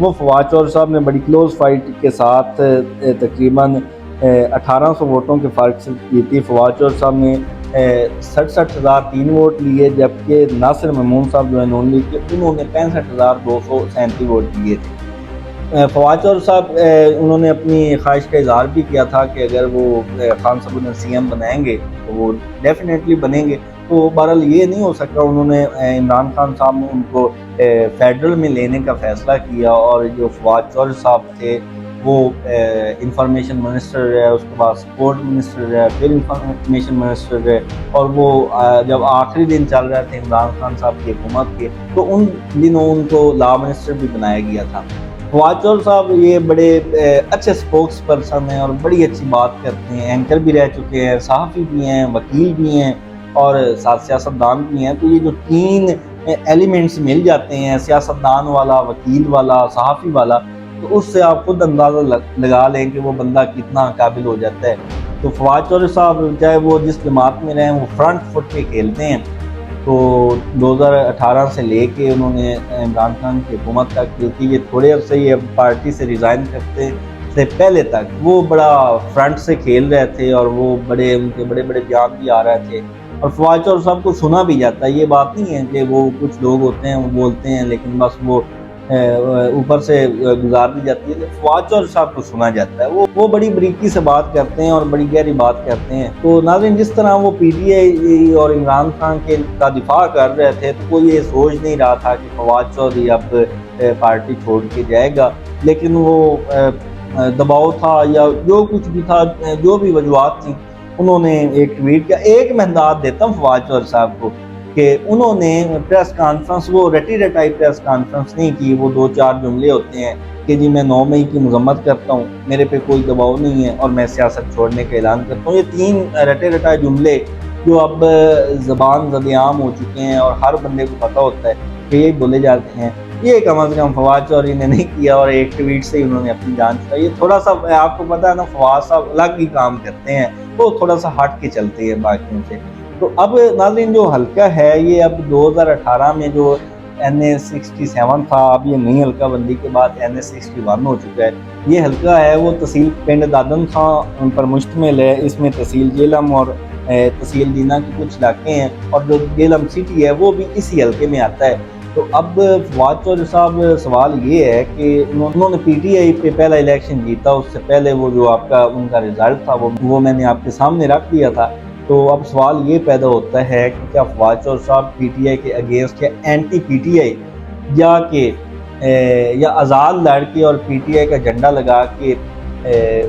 وہ فواد چودھری صاحب نے بڑی کلوز فائٹ کے ساتھ تقریباً 1800 ووٹوں کے فرق سے جیتی۔ فواد چودھری صاحب نے 67,003 ووٹ لیے، جبکہ ناصر ممون صاحب جو ہے نون لیگ کے، انہوں نے 65,237 ووٹ لیے تھے۔ فواد چودھری صاحب انہوں نے اپنی خواہش کا اظہار بھی کیا تھا کہ اگر وہ خان صاحب نے سی ایم بنائیں گے تو وہ ڈیفینیٹلی بنیں گے، تو بہرحال یہ نہیں ہو سکا۔ انہوں نے عمران خان صاحب نے ان کو فیڈرل میں لینے کا فیصلہ کیا، اور جو فواد چودھری صاحب تھے وہ انفارمیشن منسٹر رہے، اس کے بعد سپورٹ منسٹر رہے، پھر انفارمیشن منسٹر رہے، اور وہ جب آخری دن چل رہے تھے عمران خان صاحب کی حکومت کے، تو ان دنوں ان کو لا منسٹر بھی بنایا گیا تھا۔ فواد چودھری صاحب یہ بڑے اچھے سپوکس پرسن ہیں اور بڑی اچھی بات کرتے ہیں، اینکر بھی رہ چکے ہیں، صحافی بھی ہیں، وکیل بھی ہیں اور ساتھ سیاستدان بھی ہیں۔ تو یہ جو تین ایلیمنٹس مل جاتے ہیں، سیاستدان والا، وکیل والا، صحافی والا، تو اس سے آپ خود اندازہ لگا لیں کہ وہ بندہ کتنا قابل ہو جاتا ہے۔ تو فواد چودھری صاحب چاہے وہ جس جماعت میں رہیں، وہ فرنٹ فٹ پہ کھیلتے ہیں۔ تو 2018 سے لے کے انہوں نے عمران خان کی حکومت تک، کیونکہ یہ تھوڑے عرصے یہ پارٹی سے ریزائن کرتے سے پہلے تک وہ بڑا فرنٹ سے کھیل رہے تھے، اور وہ ان کے بڑے بڑے بیان بھی آ رہے تھے، اور فواد چودھری صاحب کو سنا بھی جاتا ہے۔ یہ بات نہیں ہے کہ وہ کچھ لوگ ہوتے ہیں وہ بولتے ہیں لیکن بس وہ اوپر سے گزار دی جاتی ہے، فواد چودھری صاحب کو سنا جاتا ہے۔ وہ بڑی بریکی سے بات کرتے ہیں اور بڑی گہری بات کرتے ہیں۔ تو ناظرین، جس طرح وہ پی ٹی آئی اور عمران خان کے کا دفاع کر رہے تھے، تو کوئی یہ سوچ نہیں رہا تھا کہ فواد چودھری اب پارٹی چھوڑ کے جائے گا، لیکن وہ دباؤ تھا یا جو کچھ بھی تھا، جو بھی وجوہات تھیں، انہوں نے ایک ٹویٹ کیا۔ ایک میں امداد دیتا ہوں فواد چودھری صاحب کو کہ انہوں نے پریس کانفرنس، وہ رٹی رٹائی پریس کانفرنس نہیں کی، وہ 2-4 جملے ہوتے ہیں کہ جی میں 9 مئی کی مذمت کرتا ہوں، میرے پہ کوئی دباؤ نہیں ہے اور میں سیاست چھوڑنے کا اعلان کرتا ہوں۔ یہ 3 رٹے رٹائے جملے جو اب زبان زد عام ہو چکے ہیں اور ہر بندے کو پتہ ہوتا ہے کہ یہ بولے جاتے ہیں، یہ کم از کم فواد چودھری نے نہیں کیا، اور ایک ٹویٹ سے ہی انہوں نے اپنی جان چھڑائی۔ یہ تھوڑا سا آپ کو پتہ ہے نا، فواد صاحب الگ ہی کام کرتے ہیں، وہ تھوڑا سا ہٹ کے چلتے ہیں باقیوں سے۔ تو اب ناظرین، جو حلقہ ہے یہ اب 2018 میں جو NA67 تھا، اب یہ نئی حلقہ بندی کے بعد NA61 ہو چکا ہے۔ یہ حلقہ ہے وہ تحصیل پنڈ دادن خان پر مشتمل ہے۔ اس میں تحصیل جہلم اور تحصیل دینا کے کچھ علاقے ہیں، اور جو جہلم سٹی ہے وہ بھی اسی حلقے میں آتا ہے۔ تو اب فواد چودھری صاحب، سوال یہ ہے کہ انہوں نے پی ٹی آئی پہ پہلا الیکشن جیتا، اس سے پہلے وہ جو آپ کا ان کا رزلٹ تھا وہ میں نے آپ کے سامنے رکھ دیا تھا۔ تو اب سوال یہ پیدا ہوتا ہے کہ کیا فواد چودھری صاحب پی ٹی آئی کے اگینسٹ یا اینٹی پی ٹی آئی، یا آزاد لڑ کے اور پی ٹی آئی کا جھنڈا لگا کے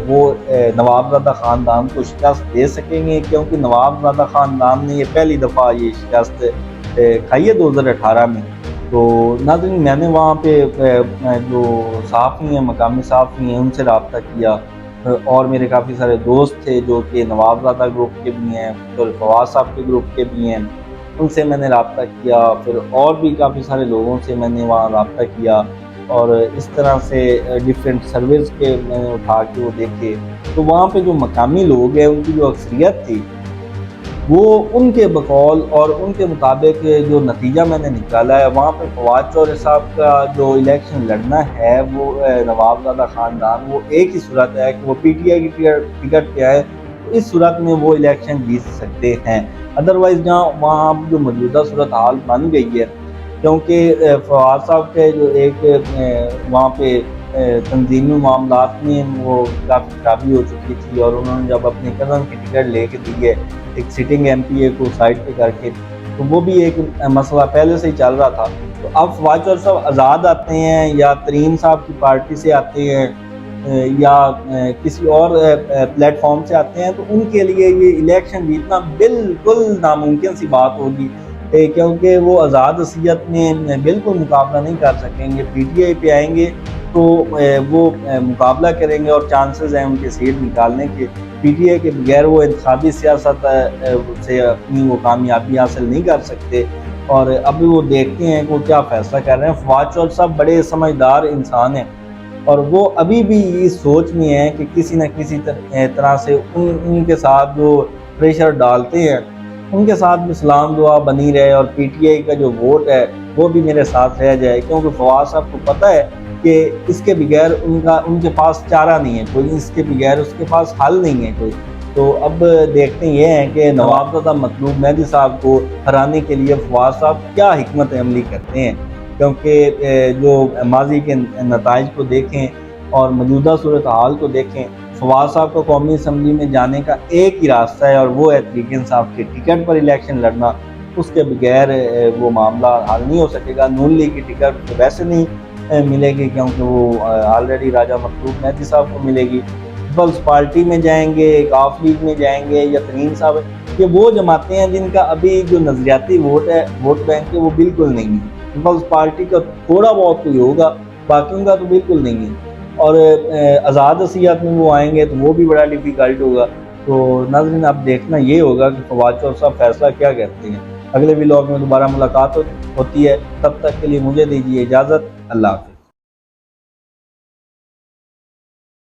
وہ نواب زادہ خاندان کو شکست دے سکیں گے؟ کیونکہ نواب زادہ خاندان نے یہ پہلی دفعہ یہ شکست کھائی ہے 2018 میں۔ تو ناظرین، میں نے وہاں پہ جو صحافی ہیں، مقامی صحافی ہیں، ان سے رابطہ کیا، اور میرے کافی سارے دوست تھے جو کہ نواب زادہ گروپ کے بھی ہیں اور فواد صاحب کے گروپ کے بھی ہیں، ان سے میں نے رابطہ کیا۔ پھر اور بھی کافی سارے لوگوں سے میں نے وہاں رابطہ کیا، اور اس طرح سے ڈیفرنٹ سروس کے میں نے اٹھا کے وہ دیکھے۔ تو وہاں پہ جو مقامی لوگ ہیں، ان کی جو اکثریت تھی، وہ ان کے بقول اور ان کے مطابق جو نتیجہ میں نے نکالا ہے، وہاں پہ فواد چودھری صاحب کا جو الیکشن لڑنا ہے وہ نواب زادہ خاندان، وہ ایک ہی صورت ہے کہ وہ پی ٹی آئی کی ٹکٹ پہ آئے، تو اس صورت میں وہ الیکشن جیت سکتے ہیں۔ ادروائز وہاں جو موجودہ صورتحال بن گئی ہے، کیونکہ فواد صاحب کے جو ایک وہاں پہ تنظیمی معاملات میں وہ کافی خرابی ہو چکی تھی، اور انہوں نے جب اپنے کزن کی ٹکٹ لے کے دی ہے ایک سٹنگ ایم پی اے کو سائڈ پہ کر کے، تو وہ بھی ایک مسئلہ پہلے سے ہی چل رہا تھا۔ تو اب فواد چودھری صاحب آزاد آتے ہیں یا ترین صاحب کی پارٹی سے آتے ہیں یا کسی اور پلیٹ فارم سے آتے ہیں، تو ان کے لیے یہ الیکشن جیتنا بالکل ناممکن سی بات ہوگی، کیونکہ وہ آزاد حیثیت میں بالکل مقابلہ نہیں کر سکیں گے۔ پی ٹی آئی پہ آئیں گے تو وہ مقابلہ کریں گے، اور چانسز ہیں ان کے سیٹ نکالنے کے۔ پی ٹی آئی کے بغیر وہ انتخابی سیاست سے اپنی وہ کامیابی حاصل نہیں کر سکتے، اور ابھی وہ دیکھتے ہیں کہ وہ کیا فیصلہ کر رہے ہیں۔ فواد چودھری صاحب بڑے سمجھدار انسان ہیں، اور وہ ابھی بھی اس سوچ میں ہیں کہ کسی نہ کسی طرح سے ان کے ساتھ جو پریشر ڈالتے ہیں، ان کے ساتھ بھی سلام دعا بنی رہے، اور پی ٹی آئی کا جو ووٹ ہے وہ بھی میرے ساتھ رہ جائے، کیونکہ فواد صاحب کو پتہ ہے کہ اس کے بغیر ان کے پاس چارہ نہیں ہے کوئی، اس کے بغیر اس کے پاس حل نہیں ہے کوئی۔ تو اب دیکھتے یہ ہیں کہ نوابزادہ مطلوب مہدی صاحب کو ہرانے کے لیے فواد صاحب کیا حکمت عملی کرتے ہیں، کیونکہ جو ماضی کے نتائج کو دیکھیں اور موجودہ صورتحال کو دیکھیں، فواد صاحب کو قومی اسمبلی میں جانے کا ایک ہی راستہ ہے، اور وہ ہے تحریک انصاف کے ٹکٹ پر الیکشن لڑنا۔ اس کے بغیر وہ معاملہ حل نہیں ہو سکے گا۔ نون لیگ کی ٹکٹ ویسے نہیں ملے گی، کیونکہ وہ آلریڈی راجہ مطلوب مہدی صاحب کو ملے گی۔ پیپلز پارٹی میں جائیں گے، کاف لیگ میں جائیں گے، یا ترین صاحب، یہ وہ جماعتیں ہیں جن کا ابھی جو نظریاتی ووٹ ہے، ووٹ بینک ہے، وہ بالکل نہیں ہے۔ پیپلز پارٹی کا تھوڑا بہت کوئی ہوگا، باقیوں کا تو بالکل نہیں ہے۔ اور آزاد اصلیت میں وہ آئیں گے تو وہ بھی بڑا ڈیفیکلٹ ہوگا۔ تو ناظرین اب دیکھنا یہ ہوگا کہ فواد چودھری صاحب فیصلہ کیا کہتے ہیں۔ اگلے ولاگ میں دوبارہ ملاقات ہوتی ہے، تب تک کے لیے مجھے دیجیے اجازت۔ اللہ حافظ۔